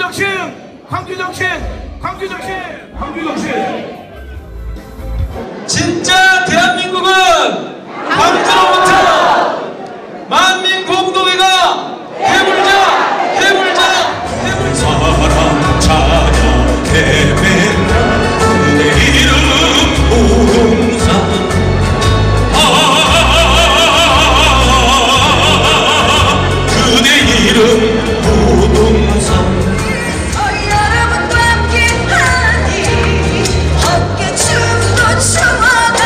정신, 광주 정신, 광주 정신, 광주 정신. 진짜 대한민국은 광주로부터 만민공동회가 해불자 해불자 해불자 사랑 찬양 대회 그대 이름 우동산 그대 이름 우동산 여러분과 함께하니 어깨 춤도 춰가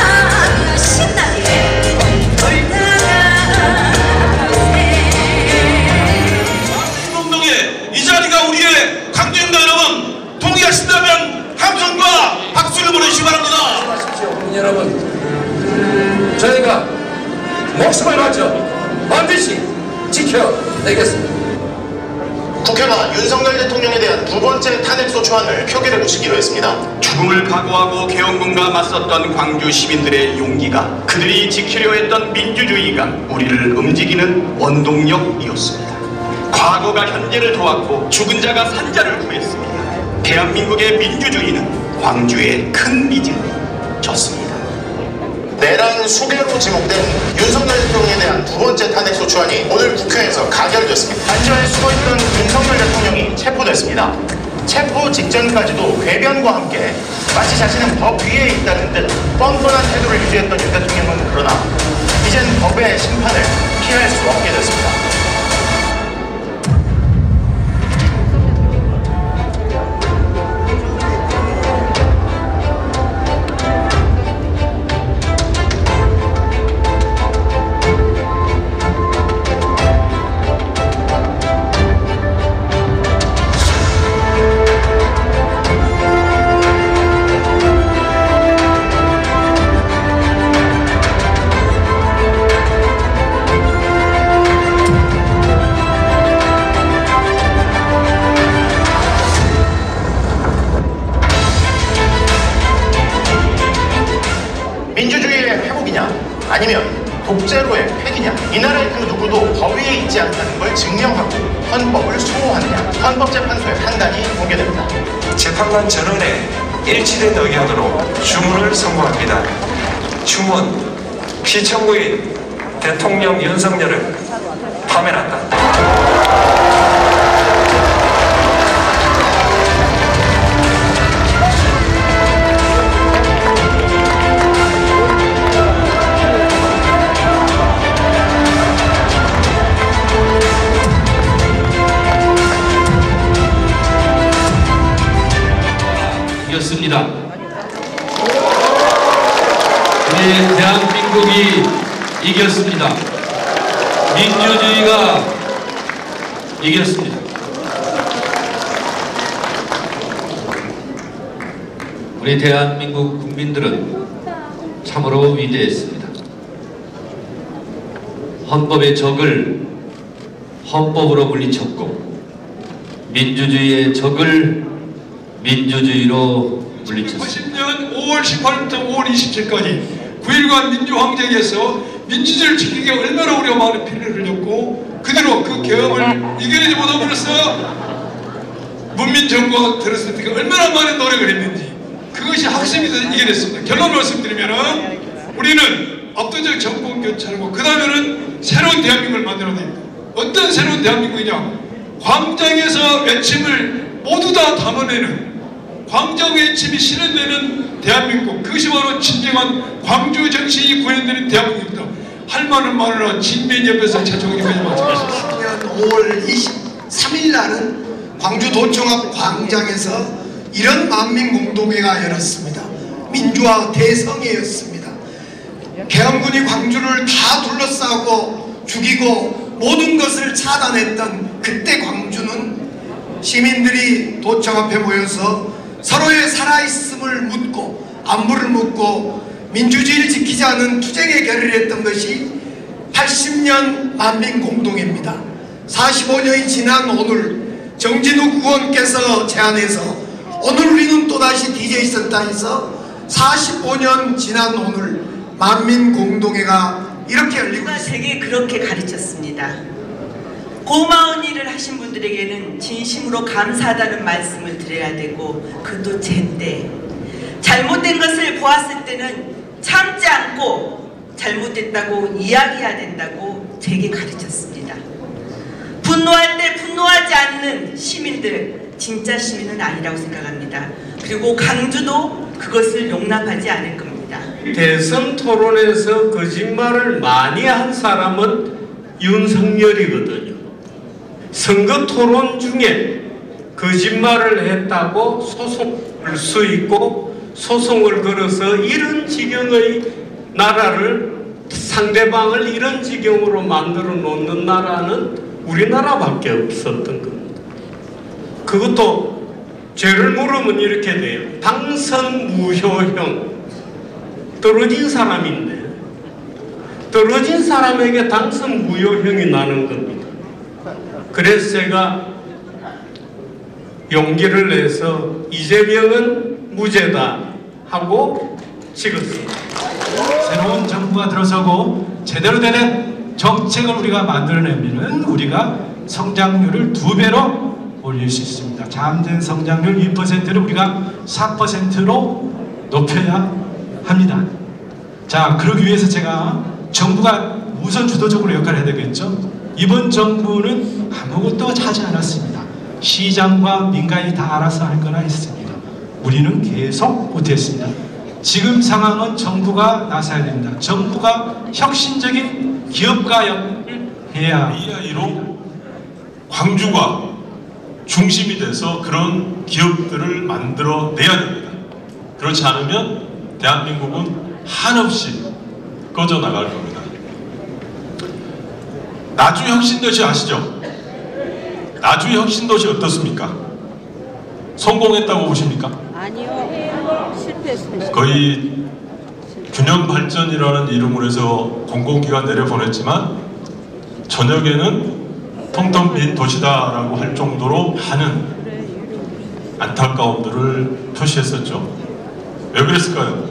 신나게 운동회 이 자리가 우리의 강주인들 여러분 동의하신다면 함성과 박수를 보내주시기 바랍니다. 여러분, 저희가 목숨을 바쳐 반드시 지켜내겠습니다. 국회가 윤석열 대통령에 대한 두 번째 탄핵소추안을 표결해 보시기로 했습니다. 죽음을 각오하고 개헌군과 맞섰던 광주 시민들의 용기가, 그들이 지키려 했던 민주주의가 우리를 움직이는 원동력이었습니다. 과거가 현재를 도왔고 죽은 자가 산자를 구했습니다. 대한민국의 민주주의는 광주의 큰 빚을 졌습니다. 내란 수배로 지목된 윤석열 대통령에 대한 두 번째 탄핵소추안이 오늘 국회에서 가결됐습니다. 단전에 숨어있던 윤석열 대통령이 체포됐습니다. 체포 직전까지도 궤변과 함께 마치 자신은 법 위에 있다는 듯 뻔뻔한 태도를 유지했던 윤 대통령은 그러나 이젠 법의 심판을 피할 수 없게 됐습니다. 민주주의의 회복이냐 아니면 독재로의 폐기냐, 이 나라의 그 누구도 법 위에 있지 않다는 걸 증명하고 헌법을 수호하느냐, 헌법재판소의 판단이 공개됩니다. 재판관 전원의 일치된 의견으로 주문을 선고합니다. 주문, 피청구인 대통령 윤석열을 파면한다. 이겼습니다. 우리 대한민국이 이겼습니다. 민주주의가 이겼습니다. 우리 대한민국 국민들은 참으로 위대했습니다. 헌법의 적을 헌법으로 물리쳤고 민주주의의 적을 민주주의로 물리쳤습니다. 90년 5월 18일부터 5월 27일까지 9.19 민주항쟁에서 민주주의를 지키기에 얼마나 우리가 많은 피를 흘렸고 그대로 그 계엄을 이겨내지 못함으로써 문민정부가 들었을 때 얼마나 많은 노력을 했는지 그것이 학습이 돼서 이겨냈습니다. 결론 말씀드리면은 우리는 압도적 정권 교체하고 그 다음에는 새로운 대한민국을 만들어야 됩니다. 어떤 새로운 대한민국이냐, 광장에서 외침을 모두 다 담아내는, 광장 외침이 실현되는 대한민국, 그것이 바로 진정한 광주 정신이 구현되는 대한민국입니다. 할 말은 많으나 진면 옆에서 최종기까지 마치겠습니다. 5월 23일 날은 광주도청 앞 광장에서 이런 만민공동회가 열었습니다. 민주화 대성회였습니다. 계엄군이 광주를 다 둘러싸고 죽이고 모든 것을 차단했던 그때 광주는 시민들이 도청 앞에 모여서 서로의 살아있음을 묻고 안부를 묻고 민주주의를 지키지 않은 투쟁의 결의를 했던 것이 80년 만민공동회입니다. 45년이 지난 오늘 정진욱 의원께서 제안해서 오늘 우리는 또다시 DJ 센터에서 45년 지난 오늘 만민공동회가 이렇게 열리고 있습니다. 제게 그렇게 가르쳤습니다. 고마운 일을 하신 분들에게는 진심으로 감사하다는 말씀을 드려야 되고, 그것도 제때 잘못된 것을 보았을 때는 참지 않고 잘못됐다고 이야기해야 된다고 제게 가르쳤습니다. 분노할 때 분노하지 않는 시민들, 진짜 시민은 아니라고 생각합니다. 그리고 강주도 그것을 용납하지 않을 겁니다. 대선 토론에서 거짓말을 많이 한 사람은 윤석열이거든요. 선거 토론 중에 거짓말을 했다고 소송을 수 있고, 소송을 걸어서 이런 지경의 나라를, 상대방을 이런 지경으로 만들어 놓는 나라는 우리나라밖에 없었던 겁니다. 그것도 죄를 물으면 이렇게 돼요. 당선 무효형. 떨어진 사람인데 떨어진 사람에게 당선 무효형이 나는 겁니다. 그래서 제가 용기를 내서 이재명은 무죄다 하고 찍었습니다. 새로운 정부가 들어서고 제대로 된 정책을 우리가 만들어내면 우리가 성장률을 2배로 올릴 수 있습니다. 잠재 성장률 2%를 우리가 4%로 높여야 합니다. 자, 그러기 위해서 제가 정부가 우선 주도적으로 역할을 해야 되겠죠. 이번 정부는 아무것도 하지 않았습니다. 시장과 민간이 다 알아서 할 거나 했습니다. 우리는 계속 못했습니다. 지금 상황은 정부가 나서야 됩니다. 정부가 혁신적인 기업가 역할을 해야. AI로 광주가 중심이 돼서 그런 기업들을 만들어내야 됩니다. 그렇지 않으면 대한민국은 한없이 꺼져나갈 겁니다. 나주 혁신도시 아시죠? 나주 혁신도시 어떻습니까? 성공했다고 보십니까? 아니요. 실패했습니다. 거의 균형발전이라는 이름으로 해서 공공기관 내려보냈지만 저녁에는 텅텅 빈 도시다라고 할 정도로 많은 안타까움들을 표시했었죠. 왜 그랬을까요?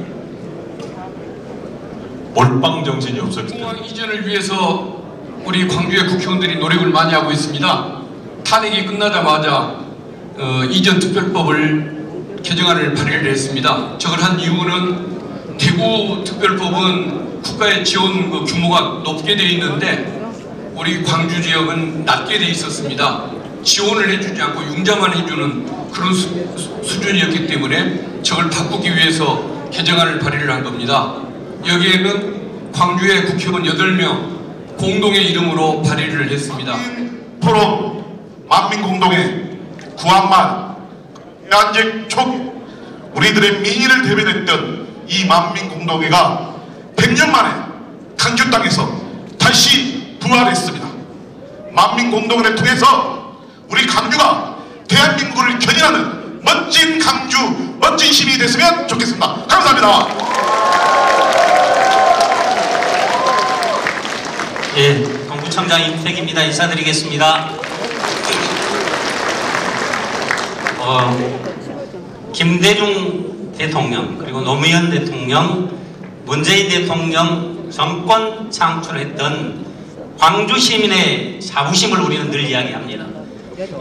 몰빵 정신이 없었기 때문에. 공항 이전을 위해서 우리 광주의 국회의원들이 노력을 많이 하고 있습니다. 탄핵이 끝나자마자 이전 특별법을 개정안을 발의를 했습니다. 저걸 한 이유는 대구 특별법은 국가의 지원 규모가 높게 되어 있는데 우리 광주 지역은 낮게 되어 있었습니다. 지원을 해주지 않고 융자만 해주는 그런 수준이었기 때문에 저걸 바꾸기 위해서 개정안을 발의를 한 겁니다. 여기에는 광주의 국회의원 8명 공동의 이름으로 발의를 했습니다. 포럼 만민공동회 구한말 해안직 촉 우리들의 민의를 대변했던 이 만민공동회가 100년 만에 강주 땅에서 다시 부활했습니다. 만민공동회를 통해서 우리 강주가 대한민국을 견인하는 멋진 강주, 멋진 시민이 됐으면 좋겠습니다. 감사합니다. 예, 동구청장 임택입니다. 인사드리겠습니다. 김대중 대통령 그리고 노무현 대통령, 문재인 대통령 정권 창출했던 광주 시민의 자부심을 우리는 늘 이야기합니다.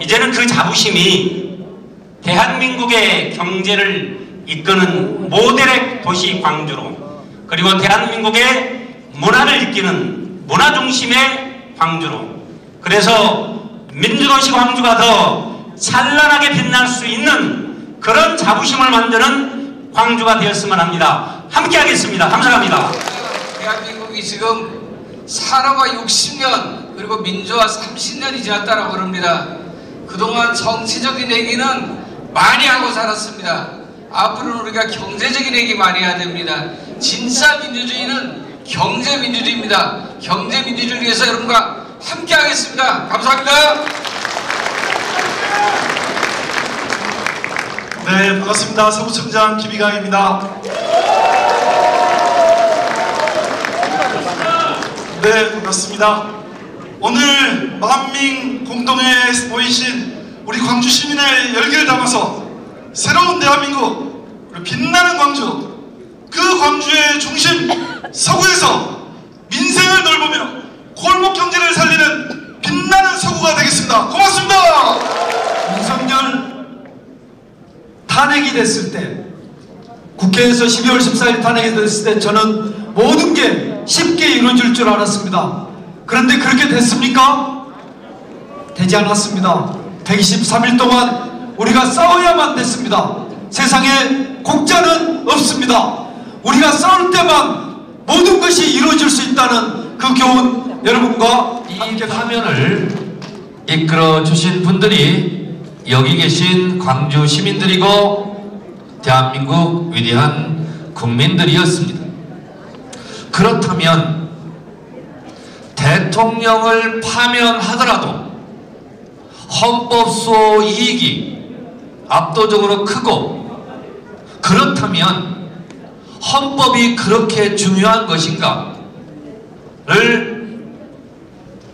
이제는 그 자부심이 대한민국의 경제를 이끄는 모델의 도시 광주로, 그리고 대한민국의 문화를 이끄는 문화 중심의 광주로, 그래서 민주도시 광주가 더 찬란하게 빛날 수 있는 그런 자부심을 만드는 광주가 되었으면 합니다. 함께 하겠습니다. 감사합니다. 대한민국이 지금 산업화 60년 그리고 민주화 30년이 지났다고 그럽니다. 그동안 정치적인 얘기는 많이 하고 살았습니다. 앞으로는 우리가 경제적인 얘기 많이 해야 됩니다. 진짜 민주주의는 경제민주주의입니다. 경제민주주의를 위해서 여러분과 함께 하겠습니다. 감사합니다. 네, 반갑습니다. 서구청장 김희강입니다. 네, 반갑습니다. 오늘 만민공동회에서 보이신 우리 광주 시민의 열기를 담아서 새로운 대한민국, 우리 빛나는 광주, 그 광주의 중심 서구에서 민생을 돌보며 골목 경제를 살리는 빛나는 서구가 탄핵이 됐을 때, 국회에서 12월 14일 탄핵이 됐을 때 저는 모든 게 쉽게 이루어질 줄 알았습니다. 그런데 그렇게 됐습니까? 되지 않았습니다. 123일 동안 우리가 싸워야만 됐습니다. 세상에 공짜는 없습니다. 우리가 싸울 때만 모든 것이 이루어질 수 있다는 그 교훈 여러분과 이 화면을 이끌어 주신 분들이 여기 계신 광주 시민들이고 대한민국 위대한 국민들이었습니다. 그렇다면 대통령을 파면하더라도 헌법수호 이익이 압도적으로 크고, 그렇다면 헌법이 그렇게 중요한 것인가를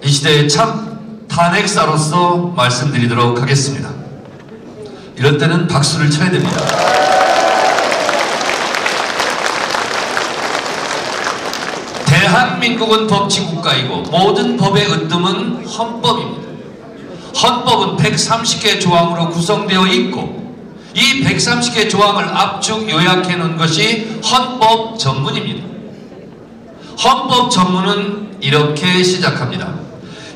이 시대의 참 탄핵사로서 말씀드리도록 하겠습니다. 이럴 때는 박수를 쳐야 됩니다. 대한민국은 법치국가이고 모든 법의 으뜸은 헌법입니다. 헌법은 130개 조항으로 구성되어 있고 이 130개 조항을 압축 요약해 놓은 것이 헌법 전문입니다. 헌법 전문은 이렇게 시작합니다.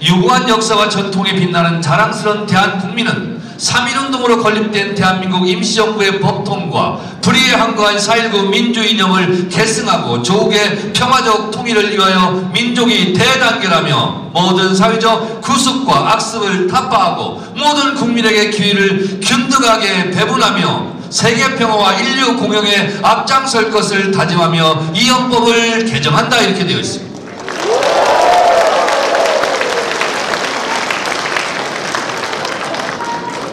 유구한 역사와 전통에 빛나는 자랑스러운 대한국민은 3.1운동으로 건립된 대한민국 임시정부의 법통과 불의에 항거한 4.19 민주이념을 계승하고 조국의 평화적 통일을 위하여 민족이 대단결하며 모든 사회적 구습과 악습을 타파하고 모든 국민에게 기회를 균등하게 배분하며 세계평화와 인류 공영에 앞장설 것을 다짐하며 이 헌법을 개정한다, 이렇게 되어 있습니다.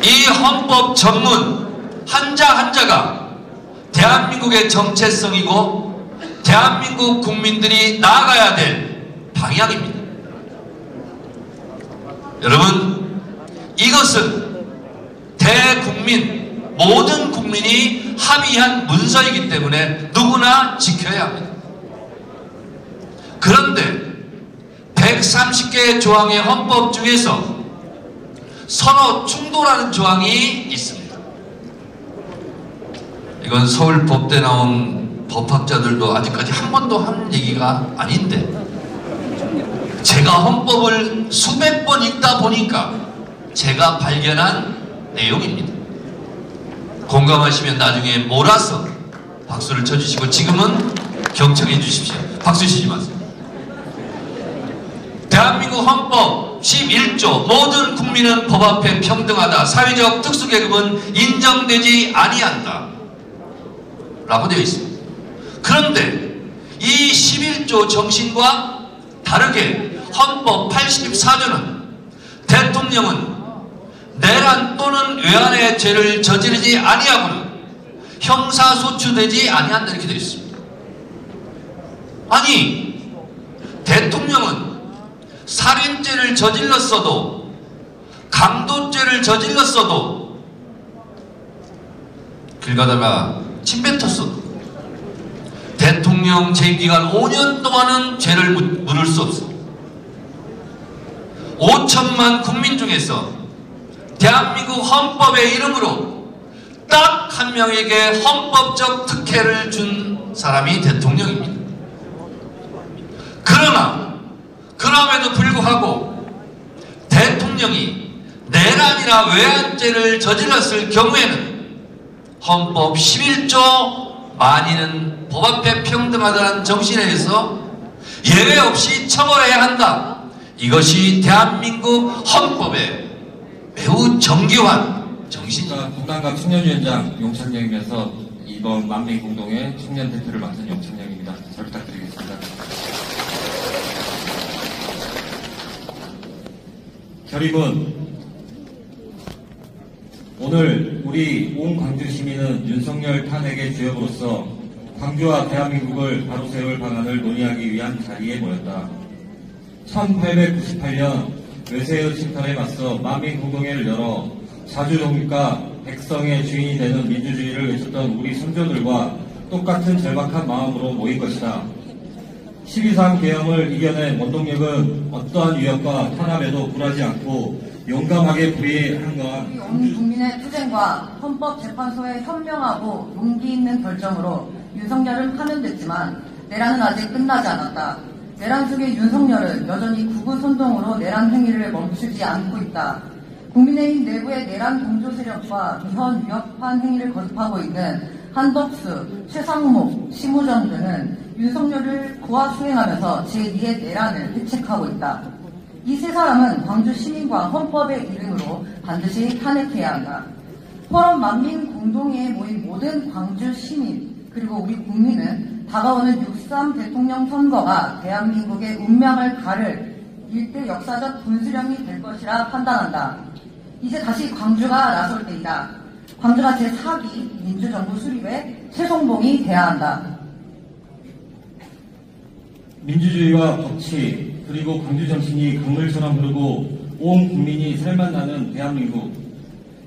이 헌법 전문 한자 한자가 대한민국의 정체성이고 대한민국 국민들이 나아가야 될 방향입니다. 여러분, 이것은 대국민, 모든 국민이 합의한 문서이기 때문에 누구나 지켜야 합니다. 그런데 130개의 조항의 헌법 중에서 선호 충돌하는 조항이 있습니다. 이건 서울 법대 나온 법학자들도 아직까지 한 번도 한 얘기가 아닌데, 제가 헌법을 수백 번 읽다 보니까 제가 발견한 내용입니다. 공감하시면 나중에 몰아서 박수를 쳐주시고 지금은 경청해 주십시오. 박수 치지 마세요. 대한민국 헌법 11조 모든 국민은 법 앞에 평등하다. 사회적 특수계급은 인정되지 아니한다 라고 되어 있습니다. 그런데 이 11조 정신과 다르게 헌법 84조는 대통령은 내란 또는 외환의 죄를 저지르지 아니하고는 형사소추되지 아니한다, 이렇게 되어 있습니다. 아니, 대통령은 살인죄를 저질렀어도, 강도죄를 저질렀어도, 길 가다가 침 뱉었어도 대통령 재임기간 5년 동안은 죄를 물을 수 없습니다. 5천만 국민 중에서 대한민국 헌법의 이름으로 딱 한 명에게 헌법적 특혜를 준 사람이 대통령입니다. 그러나 그럼에도 불구하고 대통령이 내란이나 외환죄를 저질렀을 경우에는 헌법 11조 만인은 법 앞에 평등하다는 정신에 의해서 예외 없이 처벌해야 한다. 이것이 대한민국 헌법의 매우 정교한 정신입니다. 국방갑 청년위원장 용창영이면서 이번 만민공동의 청년 대표를 맡은 용창영입니다. 잘 부탁드리겠습니다. 결의문, 오늘 우리 온 광주 시민은 윤석열 탄핵의 주역으로서 광주와 대한민국을 바로 세울 방안을 논의하기 위한 자리에 모였다. 1898년 외세의 침탈에 맞서 만민공동회를 열어 자주독립과 백성의 주인이 되는 민주주의를 외쳤던 우리 선조들과 똑같은 절박한 마음으로 모인 것이다. 12.3 계엄을 이겨낸 원동력은 어떠한 위협과 탄압에도 굴하지 않고 용감하게 불의한 것과 우리 온 국민의 투쟁과 헌법재판소의 현명하고 용기 있는 결정으로 윤석열은 파면됐지만 내란은 아직 끝나지 않았다. 내란 속의 윤석열은 여전히 구구선동으로 내란 행위를 멈추지 않고 있다. 국민의힘 내부의 내란 공조 세력과 위헌 위협한 행위를 거듭하고 있는 한덕수, 최상목, 심우정 등은 윤석열을 고아 수행하면서 제2의 내란을 획책하고 있다. 이 세 사람은 광주 시민과 헌법의 이름으로 반드시 탄핵해야 한다. 포럼 만민 공동회에 모인 모든 광주 시민 그리고 우리 국민은 다가오는 6.3 대통령 선거가 대한민국의 운명을 가를 일대 역사적 분수령이 될 것이라 판단한다. 이제 다시 광주가 나설 때이다. 광주가 제4기 민주정부 수립의 최송봉이 돼야 한다. 민주주의와 법치 그리고 광주 정신이 강물처럼 흐르고 온 국민이 살만 나는 대한민국.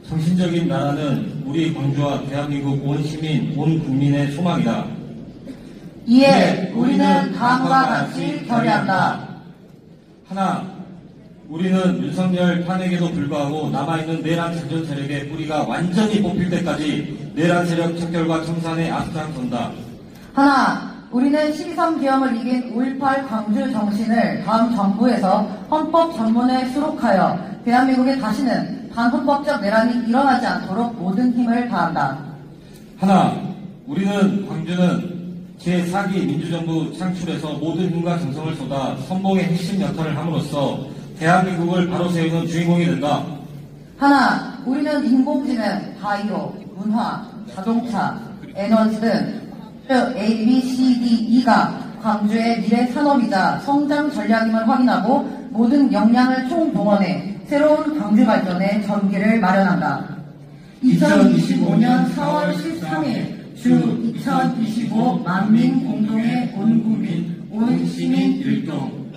정신적인 나라는 우리 광주와 대한민국 온 시민, 온 국민의 소망이다. 이에 우리는 다음과 같이 결의한다. 하나, 우리는 윤석열 탄핵에도 불구하고 남아있는 내란 전전 세력의 뿌리가 완전히 뽑힐 때까지 내란 세력 척결과 청산에 앞장선다. 하나, 우리는 12.3 계엄을 이긴 5.18 광주 정신을 다음 정부에서 헌법 전문에 수록하여 대한민국에 다시는 반헌법적 내란이 일어나지 않도록 모든 힘을 다한다. 하나, 우리는 광주는 제4기 민주정부 창출에서 모든 힘과 정성을 쏟아 선봉의 핵심 역할을 함으로써 대한민국을 바로 세우는 주인공이 된다. 하나, 우리는 인공지능, 바이오, 문화, 자동차, 에너지 등 A, B, C, D, E가 광주의 미래 산업이자 성장 전략임을 확인하고 모든 역량을 총동원해 새로운 광주 발전의 전기를 마련한다. 2025년 4월 13일 주 2025 만민 공동의 온 국민, 온 시민 일동